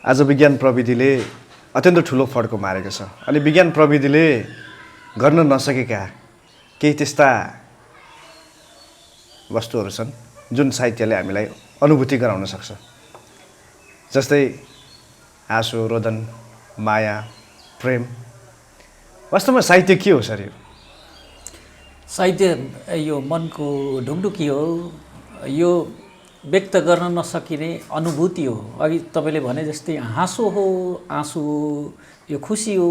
आज विज्ञान प्रविधिले अत्यन्त ठुलो फड्को मारेको छ अनि विज्ञान प्रविधिले गर्न नसकेका केही त्यस्ता वस्तुहरू छन् जुन साहित्यले हामीलाई अनुभूति गराउन सक्छ। जस्तै आँसु, रोदन, माया, प्रेम। वास्तवमा साहित्य के हो सर? साहित्य यो मनको ढुकढुकी हो, यो व्यक्त गर्न नसकिने अनुभूति हो। अघि तपाईँले भने जस्तै हाँसो हो, आँसु हो, यो खुसी हो,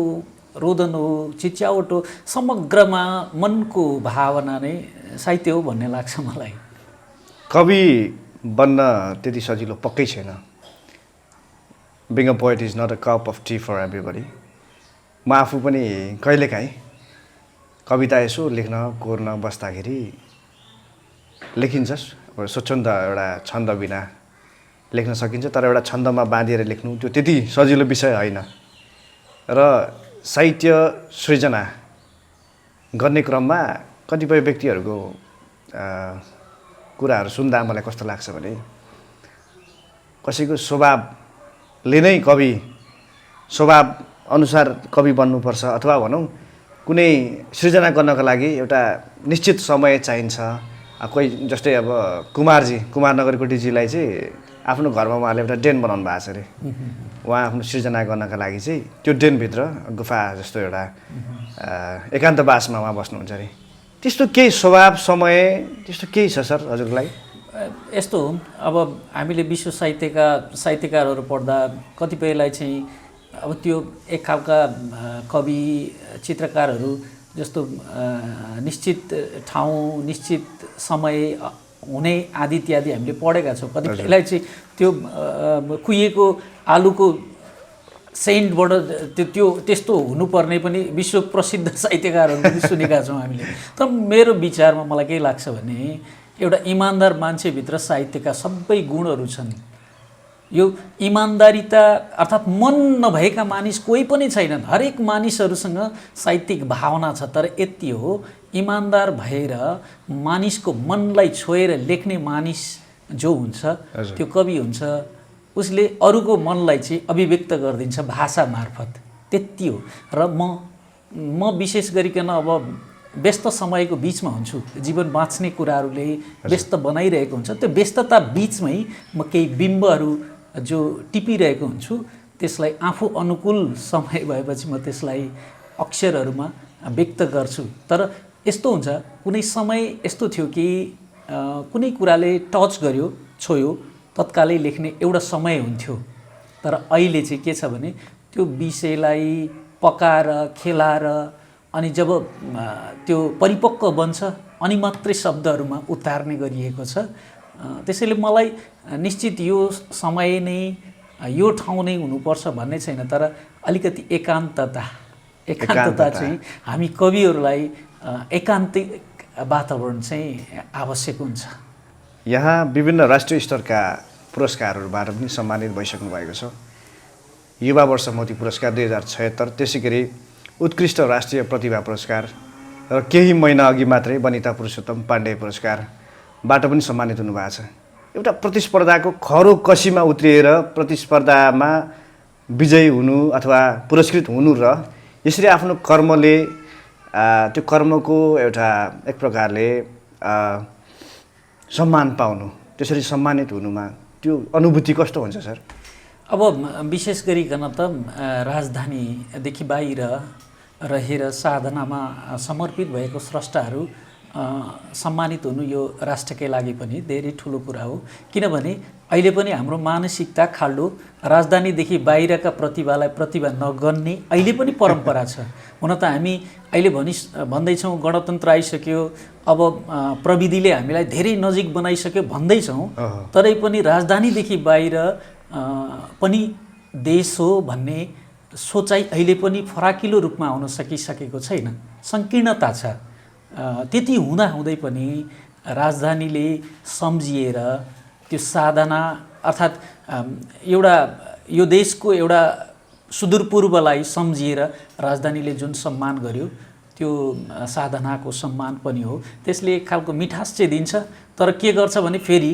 रोदन हो, चिच्यावट हो, समग्रमा मनको भावना नै साहित्य हो भन्ने लाग्छ मलाई। कवि बन्न त्यति सजिलो पक्कै छैन। Being a poet is not a cup of tea for everybody. म आफू पनि कहिलेकाहीँ कविता यसो लेख्न कोर्न बस्दाखेरि लेखिन्छ। स्वच्छन्द एउटा छन्द बिना लेख्न सकिन्छ, तर एउटा छन्दमा बाँधिएर लेख्नु त्यो त्यति सजिलो विषय होइन। र साहित्य सृजना गर्ने क्रममा कतिपय व्यक्तिहरूको कुराहरू सुन्दा मलाई कस्तो लाग्छ भने कसैको स्वभावले नै कवि, स्वभाव अनुसार कवि बन्नुपर्छ, अथवा भनौँ कुनै सृजना गर्नको लागि एउटा निश्चित समय चाहिन्छ। कोही जस्तै अब कुमार नगरकोटीजीलाई चाहिँ आफ्नो घरमा उहाँले एउटा डेन बनाउनु भएको छ अरे। उहाँ आफ्नो सृजना गर्नका लागि चाहिँ त्यो डेनभित्र गुफा जस्तो एउटा एकान्तवासमा उहाँ बस्नुहुन्छ अरे। त्यस्तो केही स्वभाव, समय त्यस्तो केही छ सर हजुरलाई? यस्तो हो, अब हामीले विश्व साहित्यकारहरू पढ्दा कतिपयलाई चाहिँ अब त्यो एक खालका कवि, चित्रकारहरू जस्तो निश्चित ठाउँ, निश्चित समय हुने आदि इत्यादि हामीले पढेका छौँ। कतिपयलाई चाहिँ त्यो कुहिएको आलुको सेन्टबाट त्यो त्यस्तो हुनुपर्ने पनि विश्व प्रसिद्ध साहित्यकारहरू पनि सुनेका छौँ हामीले। तर मेरो विचारमा मलाई के लाग्छ भने एउटा इमान्दार मान्छेभित्र साहित्यका सबै गुणहरू छन्। यो इमान्दारिता अर्थात् मन नभएका मानिस कोही पनि छैनन्। हरेक मानिसहरूसँग साहित्यिक भावना छ, तर यति हो इमान्दार भएर मानिसको मनलाई छोएर लेख्ने मानिस जो हुन्छ त्यो कवि हुन्छ। उसले अरूको मनलाई चाहिँ अभिव्यक्त गरिदिन्छ भाषा मार्फत, त्यति हो। र म विशेष गरिकन अब व्यस्त समयको बिचमा हुन्छु, जीवन बाँच्ने कुराहरूले व्यस्त बनाइरहेको हुन्छ। त्यो व्यस्तता बिचमै म केही बिम्बहरू जो टिपिरहेको हुन्छु, त्यसलाई आफू अनुकूल समय भएपछि म त्यसलाई अक्षरहरूमा व्यक्त गर्छु। तर यस्तो हुन्छ, कुनै समय यस्तो थियो कि कुनै कुराले टच गर्यो, छोयो, तत्कालै लेख्ने एउटा समय हुन्थ्यो। तर अहिले चाहिँ के छ भने त्यो विषयलाई पकाएर खेलाएर अनि जब त्यो परिपक्व बन्छ अनि मात्रै शब्दहरूमा उतार्ने गरिएको छ। त्यसैले मलाई निश्चित यो समय नै, यो ठाउँ नै हुनुपर्छ भन्ने छैन, तर अलिकति एकान्तता चाहिँ हामी कविहरूलाई एकान्तिक वातावरण चाहिँ आवश्यक हुन्छ। यहाँ विभिन्न राष्ट्रिय स्तरका पुरस्कारहरूबाट पनि सम्मानित भइसक्नु भएको छ। युवा वर्ष मोती पुरस्कार 2076, त्यसै गरी उत्कृष्ट राष्ट्रिय प्रतिभा पुरस्कार र केही महिना अघि मात्रै वनिता पुरुषोत्तम पाण्डे पुरस्कारबाट पनि सम्मानित हुनुभएको छ। एउटा प्रतिस्पर्धाको खरो कसीमा उत्रिएर प्रतिस्पर्धामा विजयी हुनु अथवा पुरस्कृत हुनु र यसरी आफ्नो कर्मले त्यो कर्मको एउटा एक प्रकारले सम्मान पाउनु, त्यसरी सम्मानित हुनुमा त्यो अनुभूति कस्तो हुन्छ सर? अब विशेष गरिकन त राजधानीदेखि बाहिर रहेर साधनामा समर्पित भएको स्रष्टाहरू सम्मानित हुनु यो राष्ट्रकै लागि पनि धेरै ठुलो कुरा हो। किनभने अहिले पनि हाम्रो मानसिकता खाल्डो राजधानीदेखि बाहिरका प्रतिभालाई प्रतिभा नगन्ने अहिले पनि परम्परा छ। हुन त हामी अहिले भन्दैछौँ गणतन्त्र आइसक्यो, अब प्रविधिले हामीलाई धेरै नजिक बनाइसक्यो भन्दैछौँ, तरै पनि राजधानीदेखि बाहिर पनि देश हो भन्ने सोचाइ अहिले पनि फराकिलो रूपमा आउन सकिसकेको छैन। सङ्कीर्णता छ। त्यति हुँदै पनि राजधानीले सम्झिएर त्यो साधना अर्थात् एउटा यो देशको एउटा सुदूरपूर्वलाई सम्झिएर राजधानीले जुन सम्मान गर्यो त्यो साधनाको सम्मान पनि हो। त्यसले एक खालको मिठास चाहिँ दिन्छ, तर के गर्छ भने फेरि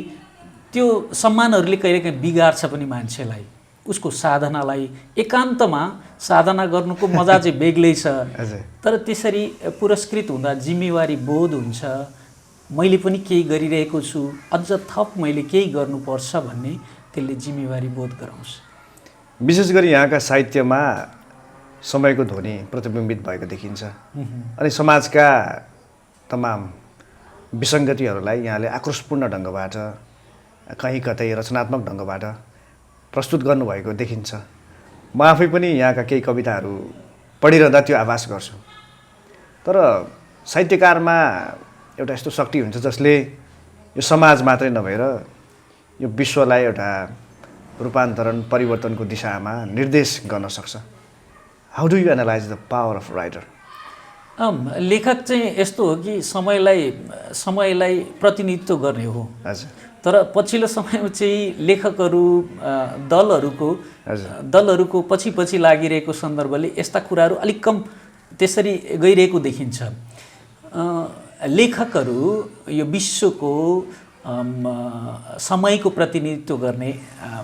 त्यो सम्मानहरूले कहिलेकाहीँ बिगार्छ पनि मान्छेलाई। उसको साधनालाई एकान्तमा साधना गर्नुको मजा चाहिँ बेग्लै छ। हजुर तर त्यसरी पुरस्कृत हुँदा जिम्मेवारी बोध हुन्छ, मैले पनि केही गरिरहेको छु, अझ थप मैले केही गर्नुपर्छ भन्ने त्यसले जिम्मेवारी बोध गराउँछ। विशेष गरी यहाँका साहित्यमा समयको ध्वनि प्रतिबिम्बित भएको देखिन्छ अनि समाजका तमाम विसङ्गतिहरूलाई यहाँले आक्रोशपूर्ण ढङ्गबाट कहीँ कतै रचनात्मक ढङ्गबाट प्रस्तुत गर्नुभएको देखिन्छ। म आफै पनि यहाँका केही कविताहरू पढिरहँदा त्यो आभास गर्छु। तर साहित्यकारमा एउटा यस्तो शक्ति हुन्छ जसले यो समाज मात्रै नभएर यो विश्वलाई एउटा रूपान्तरण परिवर्तनको दिशामा निर्देश गर्न सक्छ। How do you analyse the power of writer? लेखक चाहिँ यस्तो हो कि समयलाई प्रतिनिधित्व गर्ने हो। हजुर तर पछिल्लो समयमा चाहिँ लेखकहरू दलहरूको पछि लागिरहेको सन्दर्भले यस्ता कुराहरू अलिक कम त्यसरी गइरहेको देखिन्छ। लेखकहरू यो विश्वको समयको प्रतिनिधित्व गर्ने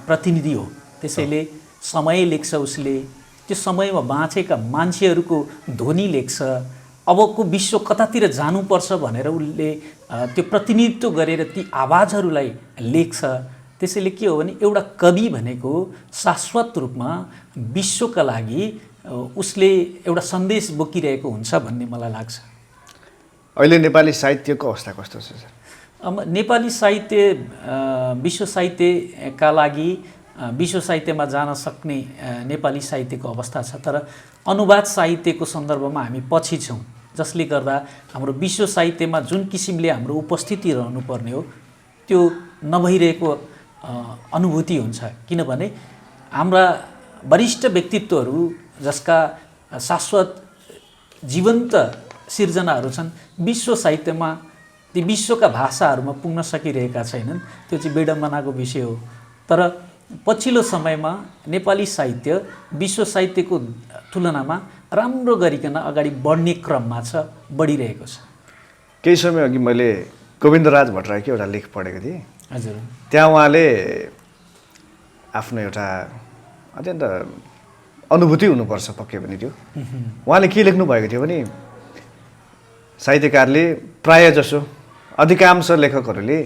प्रतिनिधि हो। त्यसैले समय लेख्छ, उसले त्यो समयमा बाँचेका मान्छेहरूको ध्वनि लेख्छ। अबको विश्व कतातिर जानुपर्छ भनेर उसले त्यो प्रतिनिधित्व गरेर ती आवाजहरूलाई लेख्छ। त्यसैले के हो भने एउटा कवि भनेको शाश्वत रूपमा विश्वका लागि उसले एउटा सन्देश बोकिरहेको हुन्छ भन्ने मलाई लाग्छ। अहिले नेपाली साहित्यको अवस्था कस्तो छ सर? नेपाली साहित्य विश्व साहित्यका लागि विश्व साहित्यमा जान सक्ने नेपाली साहित्यको अवस्था छ। तर अनुवाद साहित्यको सन्दर्भमा हामी पछि छौँ, जसले गर्दा हाम्रो विश्व साहित्यमा जुन किसिमले हाम्रो उपस्थिति रहनुपर्ने हो त्यो नभइरहेको अनुभूति हुन्छ। किनभने हाम्रा वरिष्ठ व्यक्तित्वहरू जसका शाश्वत जीवन्त सिर्जनाहरू छन् विश्व साहित्यमा ती विश्वका भाषाहरूमा पुग्न सकिरहेका छैनन्। त्यो चाहिँ विडम्बनाको विषय हो। तर पछिल्लो समयमा नेपाली साहित्य विश्व साहित्यको तुलनामा राम्रो गरिकन अगाडि बढ्ने क्रममा छ, बढिरहेको छ। केही समय अघि मैले गोविन्दराज भट्टराईको एउटा लेख पढेको थिएँ। हजुर त्यहाँ उहाँले आफ्नो एउटा अत्यन्त अनुभूति हुनुपर्छ पक्कै पनि त्यो उहाँले के लेख्नु भएको थियो भने साहित्यकारले प्राय जसो अधिकांश लेखकहरूले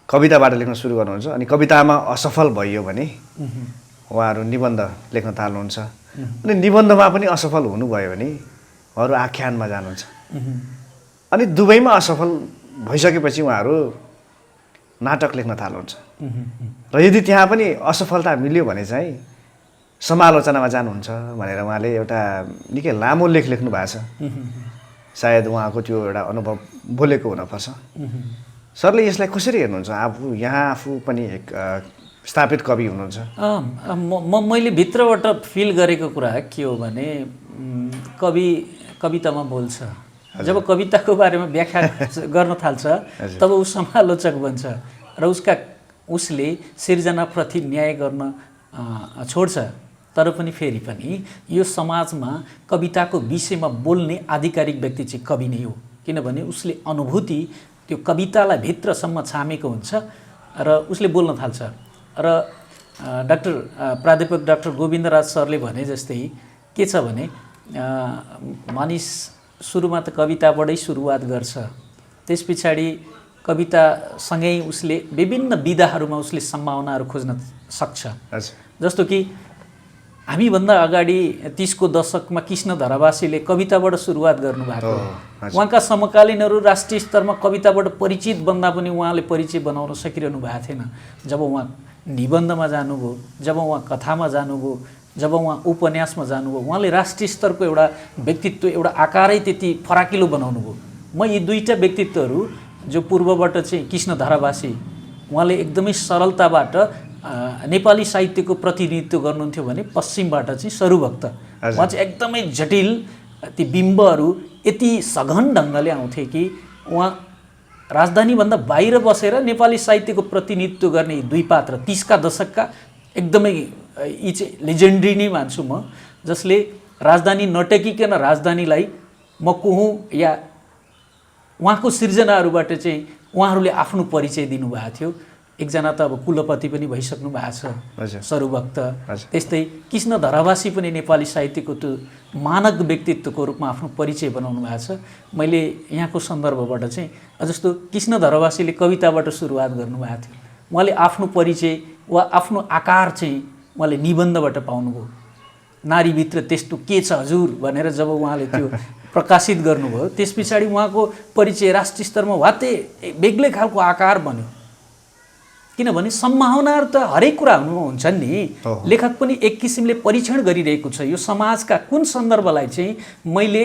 कविताबाट लेख्न सुरु गर्नुहुन्छ अनि कवितामा असफल भइयो भने उहाँहरू निबन्ध लेख्न थाल्नुहुन्छ अनि निबन्धमा पनि असफल हुनुभयो भने उहाँहरू आख्यानमा जानुहुन्छ अनि दुवैमा असफल भइसकेपछि उहाँहरू नाटक लेख्न थाल्नुहुन्छ र यदि त्यहाँ पनि असफलता मिल्यो भने चाहिँ समालोचनामा जानुहुन्छ भनेर उहाँले एउटा निकै लामो लेख लेख्नु भएको छ। सायद उहाँको त्यो एउटा अनुभव बोलेको हुनपर्छ। सरले यसलाई कसरी हेर्नुहुन्छ? आफू पनि एक स्थापित कवि हुनुहुन्छ। मैले भित्रबाट फिल गरेको कुरा के हो भने कवि कवितामा बोल्छ। जब कविताको बारेमा व्याख्या गर्न थाल्छ तब ऊ समालोचक बन्छ र उसले सिर्जनाप्रति न्याय गर्न छोड्छ। तर पनि फेरि पनि यो समाजमा कविताको विषयमा बोल्ने आधिकारिक व्यक्ति चाहिँ कवि नै हो। किनभने उसले अनुभूति त्यो कवितालाई भित्रसम्म छामेको हुन्छ र उसले बोल्न थाल्छ। र प्राध्यापक डाक्टर गोविन्दराज सरले भने जस्तै के छ भने मानिस सुरुमा त कविताबाटै सुरुवात गर्छ, त्यस पछाडि कवितासँगै उसले विभिन्न विधाहरूमा उसले सम्भावनाहरू खोज्न सक्छ। जस्तो कि हामीभन्दा अगाडि 30 को दशकमा कृष्ण धरावासीले कविताबाट सुरुवात गर्नुभएको। उहाँका समकालीनहरू राष्ट्रिय स्तरमा कविताबाट परिचित बन्दा पनि उहाँले परिचय बनाउन सकिरहनु भएको थिएन। जब उहाँ निबन्धमा जानुभयो, जब उहाँ कथामा जानुभयो, जब उहाँ उपन्यासमा जानुभयो, उहाँले राष्ट्रिय स्तरको एउटा व्यक्तित्व, एउटा आकारै त्यति फराकिलो बनाउनु भयो। म यी दुईटा व्यक्तित्वहरू जो पूर्वबाट चाहिँ कृष्ण धरावासी, उहाँले एकदमै सरलताबाट नेपाली साहित्यको प्रतिनिधित्व गर्नुहुन्थ्यो भने पश्चिमबाट चाहिँ सरुभक्त, उहाँ चाहिँ एकदमै जटिल, ती बिम्बहरू यति सघन ढङ्गले आउँथे कि उहाँ राजधानीभन्दा बाहिर बसेर नेपाली साहित्यको प्रतिनिधित्व गर्ने दुई पात्र 30 का दशकका एकदमै यी चाहिँ लेजेन्ड्री नै मान्छु म, जसले राजधानी नटेकिकन राजधानीलाई म को हुँ या उहाँको सिर्जनाहरूबाट चाहिँ उहाँहरूले आफ्नो परिचय दिनुभएको थियो। एकजना त अब कुलपति पनि भइसक्नु भएको हजुर। छ सरुभक्त। हजुर। त्यस्तै कृष्ण धरावासी पनि नेपाली साहित्यको त्यो मानक व्यक्तित्वको रूपमा आफ्नो परिचय बनाउनु भएको छ। मैले यहाँको सन्दर्भबाट चाहिँ जस्तो कृष्ण धरावासीले कविताबाट सुरुवात गर्नुभएको थियो, उहाँले आफ्नो परिचय वा आफ्नो आकार चाहिँ उहाँले निबन्धबाट पाउनुभयो। नारीभित्र त्यस्तो के छ हजुर भनेर जब उहाँले त्यो प्रकाशित गर्नुभयो, त्यस पछाडि उहाँको परिचय राष्ट्रिय स्तरमा वात्तै बेग्लै खालको आकार बन्यो। किनभने सम्भावनाहरू त हरेक कुरा हुन्छन् नि। लेखक पनि एक किसिमले परीक्षण गरिरहेको छ, यो समाजका कुन सन्दर्भलाई चाहिँ मैले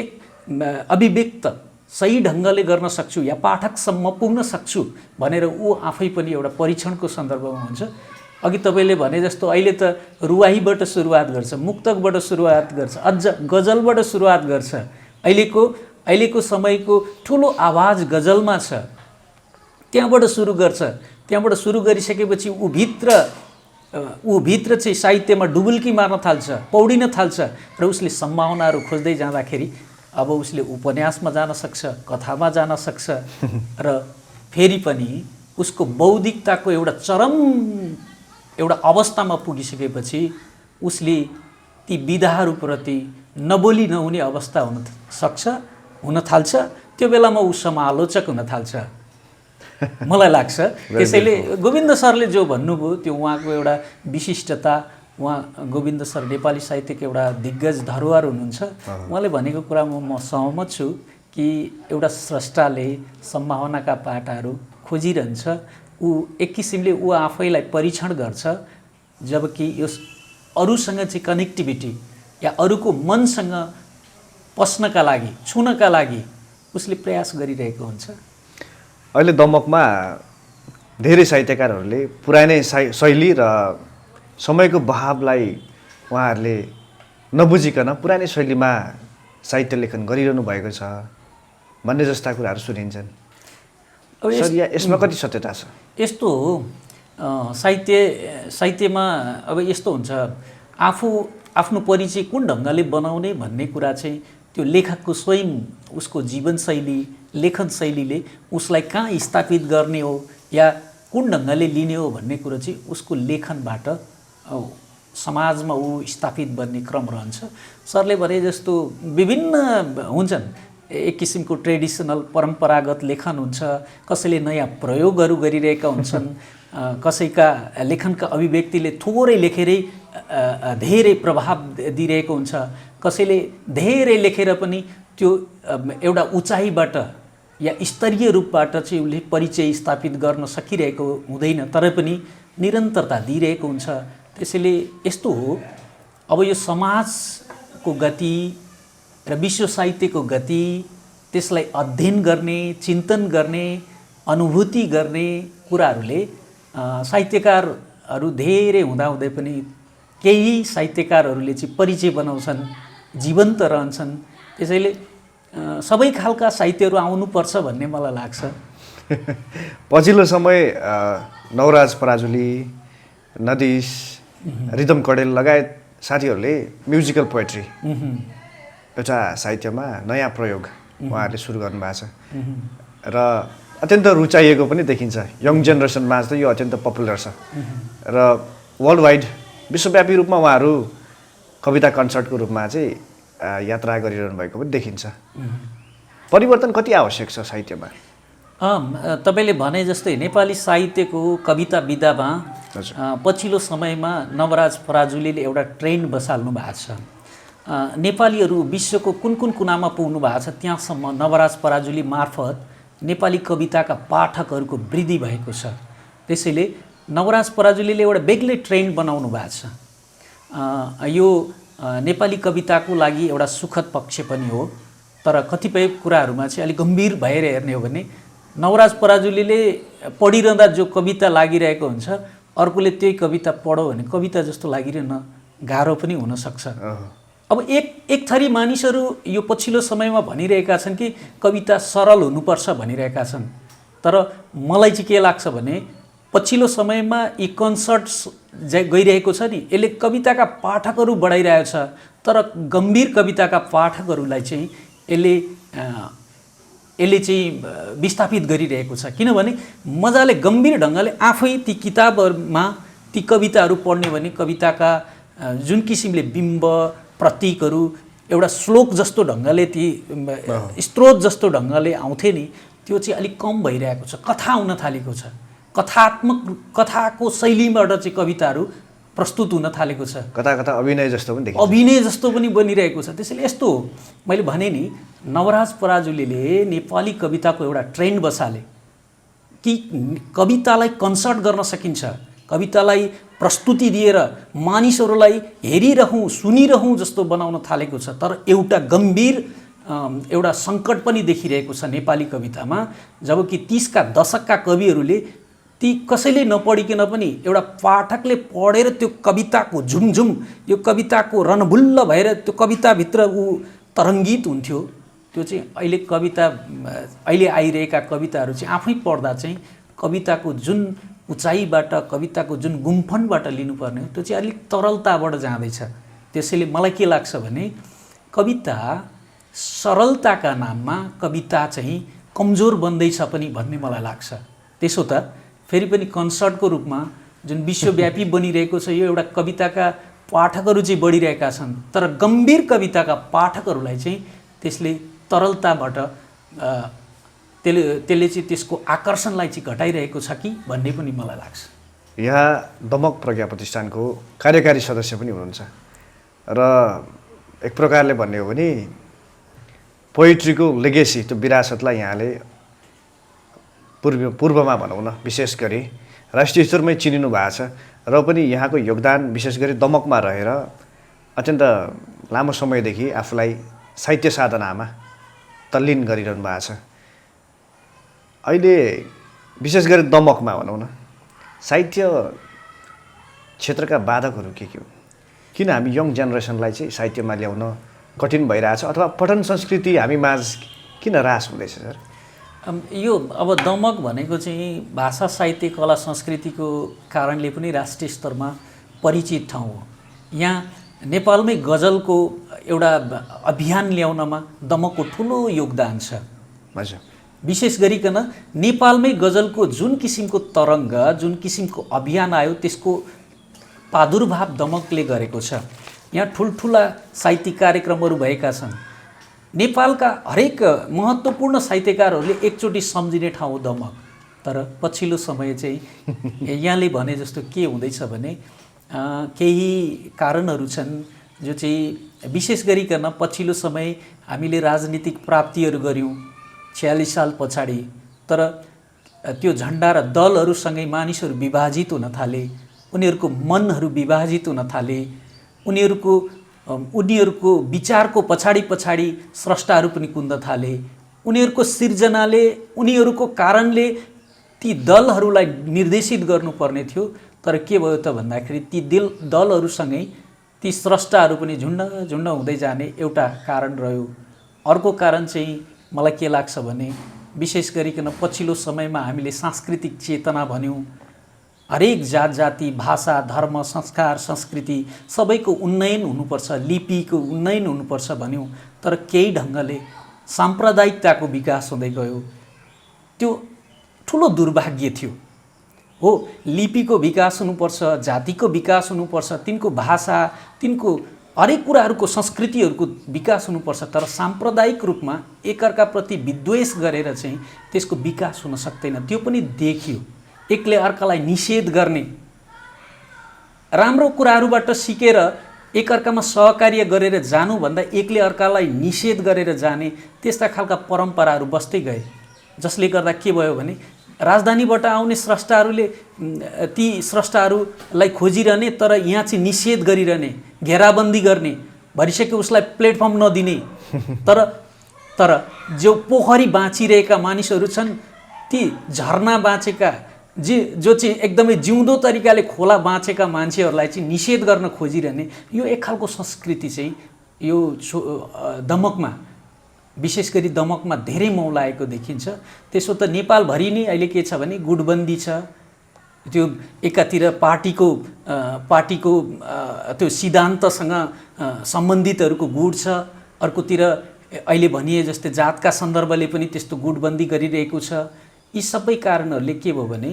अभिव्यक्त सही ढङ्गले गर्न सक्छु या पाठकसम्म पुग्न सक्छु भनेर ऊ आफै पनि एउटा परीक्षणको सन्दर्भमा हुन्छ। अघि तपाईँले भने जस्तो अहिले त रुवाहीबाट सुरुवात गर्छ, मुक्तकबाट सुरुवात गर्छ, अझ गजलबाट सुरुवात गर्छ। अहिलेको समयको ठुलो आवाज गजलमा छ, त्यहाँबाट सुरु गर्छ। त्यहाँबाट सुरु गरिसकेपछि ऊभित्र चाहिँ साहित्यमा डुबुल्की मार्न थाल्छ, पौडिन थाल्छ र उसले सम्भावनाहरू खोज्दै जाँदाखेरि अब उसले उपन्यासमा जान सक्छ, कथामा जान सक्छ र फेरि पनि उसको बौद्धिकताको एउटा चरम एउटा अवस्थामा पुगिसकेपछि उसले ती विधाहरूप्रति नबोली नहुने अवस्था हुन थाल्छ। त्यो बेलामा ऊ समालोचक हुन थाल्छ मलाई लाग्छ। त्यसैले गोविन्द सरले जो भन्नुभयो त्यो उहाँको एउटा विशिष्टता। उहाँ गोविन्द सर नेपाली साहित्यको एउटा दिग्गज धरोहर हुनुहुन्छ। उहाँले भनेको कुरामा म सहमत छु कि एउटा स्रष्टाले सम्भावनाका पाटाहरू खोजिरहन्छ। ऊ एक किसिमले ऊ आफैलाई परीक्षण गर्छ, जबकि यो अरूसँग चाहिँ कनेक्टिभिटी या अरूको मनसँग पस्नका लागि, छुनका लागि उसले प्रयास गरिरहेको हुन्छ। अहिले दमकमा धेरै साहित्यकारहरूले पुरानै शैली र समयको बहावलाई उहाँहरूले नबुझिकन पुरानै शैलीमा साहित्य लेखन गरिरहनु भएको छ भन्ने जस्ता कुराहरू सुनिन्छन्। सर यसमा कति सत्यता छ? यस्तो हो, साहित्यमा अब यस्तो हुन्छ, आफ्नो परिचय कुन ढङ्गले बनाउने भन्ने कुरा चाहिँ त्यो लेखकको स्वयं उसको जीवनशैली, लेखन शैलीले उसलाई कहाँ स्थापित गर्ने हो या कुन ढङ्गले लिने हो भन्ने कुरो चाहिँ उसको लेखनबाट समाजमा ऊ स्थापित बन्ने क्रम रहन्छ। सरले भने जस्तो विभिन्न हुन्छन्, एक किसिमको ट्रेडिसनल परम्परागत लेखन हुन्छ, कसैले नयाँ प्रयोगहरू गरिरहेका हुन्छन्, कसैका लेखनका अभिव्यक्तिले थोरै लेखेरै धेरै प्रभाव दिइरहेको हुन्छ, कसैले धेरै लेखेर पनि त्यो एउटा उचाइबाट या स्तरीय रूपबाट चाहिँ उसले परिचय स्थापित गर्न सकिरहेको हुँदैन, तर पनि निरन्तरता दिइरहेको हुन्छ। त्यसैले यस्तो हो, अब यो समाजको गति र विश्व साहित्यको गति, त्यसलाई अध्ययन गर्ने, चिन्तन गर्ने, अनुभूति गर्ने कुराहरूले साहित्यकारहरू धेरै हुँदाहुँदै पनि केही साहित्यकारहरूले चाहिँ परिचय बनाउँछन्, जीवन्त रहन्छन्। त्यसैले सबै खालका साहित्यहरू आउनुपर्छ भन्ने मलाई लाग्छ। पछिल्लो समय नवराज पराजुली, नदिस, रिदम कडेल लगायत साथीहरूले म्युजिकल पोएट्री एउटा साहित्यमा नयाँ प्रयोग उहाँहरूले सुरु गर्नुभएको छ र अत्यन्त रुचाइएको पनि देखिन्छ। यङ जेनेरेसनमा त यो अत्यन्त पपुलर छ र वर्ल्ड वाइड विश्वव्यापी रूपमा उहाँहरू कविता कन्सर्टको रूपमा चाहिँ यात्रा गरिरहनु भएको पनि देखिन्छ। परिवर्तन कति आवश्यक छ साहित्यमा? तपाईँले भने जस्तै नेपाली साहित्यको कविता विधामा पछिल्लो समयमा नवराज पराजुलीले एउटा ट्रेन्ड बसाल्नु भएको छ। नेपालीहरू विश्वको कुन कुन कुनामा पुग्नु भएको छ त्यहाँसम्म नवराज पराजुली मार्फत नेपाली कविताका पाठकहरूको वृद्धि भएको छ। त्यसैले नवराज पराजुलीले एउटा बेग्लै ट्रेन्ड बनाउनु भएको छ। यो नेपाली कविताको लागि एउटा सुखद पक्ष पनि हो, तर कतिपय कुराहरूमा चाहिँ अलिक गम्भीर भएर हेर्ने हो भने नवराज पराजुलीले पढिरहँदा जो कविता लागिरहेको हुन्छ, अर्कोले त्यही कविता पढो भने कविता जस्तो लागिरहन गाह्रो पनि हुनसक्छ। अब एक थरी मानिसहरू यो पछिल्लो समयमा भनिरहेका छन् कि कविता सरल हुनुपर्छ भनिरहेका छन्, तर मलाई चाहिँ के लाग्छ भने पछिल्लो समयमा यी कन्सर्ट्स गइरहेको छ नि, यसले कविताका पाठकहरू बढाइरहेको छ, तर गम्भीर कविताका पाठकहरूलाई चाहिँ यसले यसले चाहिँ विस्थापित गरिरहेको छ। किनभने मजाले गम्भीर ढङ्गले आफै ती किताबहरूमा ती कविताहरू पढ्ने भने कविताका जुन किसिमले बिम्ब प्रतीकहरू एउटा श्लोक जस्तो ढङ्गले ती स्रोत जस्तो ढङ्गले आउँथे नि, त्यो चाहिँ अलिक कम भइरहेको छ। कथा आउन थालेको छ, कथाको शैलीबाट चाहिँ कविताहरू प्रस्तुत हुन थालेको छ। कता कता अभिनय जस्तो पनि देखिन्छ, अभिनय जस्तो पनि बनिरहेको छ। त्यसैले यस्तो हो, मैले भने नि नवराज पराजुलीले नेपाली कविताको एउटा ट्रेन्ड बसाले कि कवितालाई कन्सर्ट गर्न सकिन्छ, कवितालाई प्रस्तुति दिएर मानिसहरूलाई हेरिरहँ सुनिरहँ जस्तो बनाउन थालेको छ। तर एउटा गम्भीर एउटा सङ्कट पनि देखिरहेको छ नेपाली कवितामा, जबकि 30 का दशकका कविहरूले ती कसैले नपढिकन पनि एउटा पाठकले पढेर त्यो कविताको झुमझुम, यो कविताको रणभुल्ल भएर त्यो कविताभित्र ऊ तरङ्गित हुन्थ्यो। त्यो चाहिँ अहिले आइरहेका कविताहरू चाहिँ आफै पढ्दा चाहिँ कविताको जुन उचाइबाट, कविताको जुन गुम्फनबाट लिनुपर्ने त्यो चाहिँ अलिक तरलताबाट जाँदैछ। त्यसैले मलाई के लाग्छ भने कविता सरलताका नाममा कविता चाहिँ कमजोर बन्दैछ पनि भन्ने मलाई लाग्छ। त्यसो त फेरि पनि कन्सर्टको रूपमा जुन विश्वव्यापी बनिरहेको छ, यो एउटा कविताका पाठकहरू चाहिँ बढिरहेका छन्, तर गम्भीर कविताका पाठकहरूलाई चाहिँ त्यसले तरलताबाट त्यसले चाहिँ त्यसको आकर्षणलाई चाहिँ घटाइरहेको छ कि भन्ने पनि मलाई लाग्छ। यहाँ दमक प्रज्ञा प्रतिष्ठानको कार्यकारी सदस्य पनि हुनुहुन्छ र एक प्रकारले भन्ने हो भने पोइट्रीको लेगेसी, त्यो विरासतलाई यहाँले पूर्वमा भनौँ न विशेष गरी राष्ट्रिय स्तरमै चिनिनु भएको छ र पनि यहाँको योगदान विशेष गरी दमकमा रहेर अत्यन्त लामो समयदेखि आफूलाई साहित्य साधनामा तल्लीन गरिरहनु भएको छ। अहिले विशेष गरी दमकमा भनौँ न साहित्य क्षेत्रका बाधकहरू के हो? किन हामी यङ जेनेरेसनलाई चाहिँ साहित्यमा ल्याउन कठिन भइरहेछ, अथवा पठन संस्कृति हामी माझ किन ह्रास हुँदैछ सर? यो अब दमक भनेको चाहिँ भाषा साहित्य कला संस्कृतिको कारणले पनि राष्ट्रिय स्तरमा परिचित ठाउँ हो। यहाँ नेपालमै गजलको एउटा अभियान ल्याउनमा दमकको ठुलो योगदान छ। हजुर, विशेष गरिकन नेपालमै गजलको जुन किसिमको तरङ्ग, जुन किसिमको अभियान आयो त्यसको प्रादुर्भाव दमकले गरेको छ। यहाँ ठुल्ठुला साहित्यिक कार्यक्रमहरू भएका छन्। नेपालका हरेक महत्त्वपूर्ण साहित्यकारहरूले एकचोटि सम्झिने ठाउँ हो दमक। तर पछिल्लो समय चाहिँ यहाँले भने जस्तो के हुँदैछ भने केही कारणहरू छन् जो चाहिँ विशेष गरिकन पछिल्लो समय हामीले राजनीतिक प्राप्तिहरू गऱ्यौँ 46 साल पछाडि, तर त्यो झन्डा र दलहरूसँगै मानिसहरू विभाजित हुन थाले, उनीहरूको मनहरू विभाजित हुन थाले, उनीहरूको विचारको पछाडि पछाडि स्रष्टाहरू पनि कुद्न थाले। उनीहरूको सिर्जनाले, उनीहरूको कारणले ती दलहरूलाई निर्देशित गर्नुपर्ने थियो, तर के भयो त भन्दाखेरि ती दलहरूसँगै ती स्रष्टाहरू पनि झुन्ड झुन्ड हुँदै जाने एउटा कारण रह्यो। अर्को कारण चाहिँ मलाई के लाग्छ भने विशेष गरिकन पछिल्लो समयमा हामीले सांस्कृतिक चेतना भन्यौँ, हरेक जात जाति, भाषा, धर्म, संस्कार, संस्कृति सबैको उन्नयन हुनुपर्छ, लिपिको उन्नयन हुनुपर्छ भन्यौँ, तर केही ढङ्गले साम्प्रदायिकताको विकास हुँदै गयो। त्यो ठुलो दुर्भाग्य थियो। हो, लिपिको विकास हुनुपर्छ, जातिको विकास हुनुपर्छ, तिनको भाषा, तिनको हरेक कुराहरूको संस्कृतिहरूको विकास हुनुपर्छ, तर साम्प्रदायिक रूपमा एकअर्काप्रति विद्वेष गरेर चाहिँ त्यसको विकास हुन सक्दैन। त्यो पनि देखियो। एकले अर्कालाई निषेध गर्ने, राम्रो कुराहरूबाट सिकेर एकअर्कामा सहकार्य गरेर जानुभन्दा एकले अर्कालाई निषेध गरेर जाने त्यस्ता खालका परम्पराहरू बस्दै गए, जसले गर्दा के भयो भने राजधानीबाट आउने स्रष्टाहरूले ती स्रष्टाहरूलाई खोजिरहने, तर यहाँ चाहिँ निषेध गरिरहने, घेराबन्दी गर्ने, भरिसक्यो उसलाई प्लेटफर्म नदिने। तर जो पोखरी बाँचिरहेका मानिसहरू छन्, ती झरना बाँचेका, जो चाहिँ एकदमै जिउँदो तरिकाले खोला बाँचेका मान्छेहरूलाई चाहिँ निषेध गर्न खोजिरहने, यो एक खालको संस्कृति चाहिँ यो दमकमा, विशेष गरी दमकमा धेरै मौलाएको देखिन्छ। त्यसो त नेपालभरि नै अहिले के छ भने गुटबन्दी छ। त्यो एकातिर पार्टीको त्यो सिद्धान्तसँग सम्बन्धितहरूको गुट छ, अर्कोतिर अहिले भनिए जस्तै जातका सन्दर्भले पनि त्यस्तो गुटबन्दी गरिरहेको छ। यी सबै कारणहरूले के भयो भने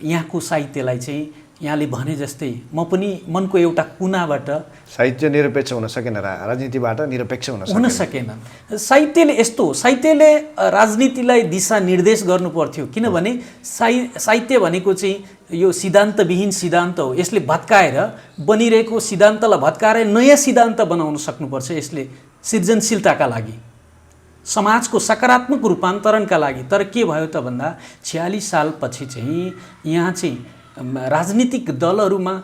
यहाँको साहित्यलाई चाहिँ यहाँले भने जस्तै म पनि मनको एउटा कुनाबाट साहित्य निरपेक्ष हुन सकेन, राजनीतिबाट निरपेक्ष हुन सकेन। साहित्यले यस्तो, साहित्यले राजनीतिलाई दिशा निर्देश गर्नु पर्थ्यो, किनभने साहित्य भनेको चाहिँ यो सिद्धान्तविहीन सिद्धान्त हो। यसले भत्काएर बनिरहेको सिद्धान्तलाई भत्काएर नयाँ सिद्धान्त बनाउन सक्नुपर्छ। यसले सृजनशीलताका लागि, समाजको सकारात्मक रूपान्तरणका लागि। तर के भयो त भन्दा 46 सालपछि चाहिँ यहाँ चाहिँ राजनीतिक दलहरूमा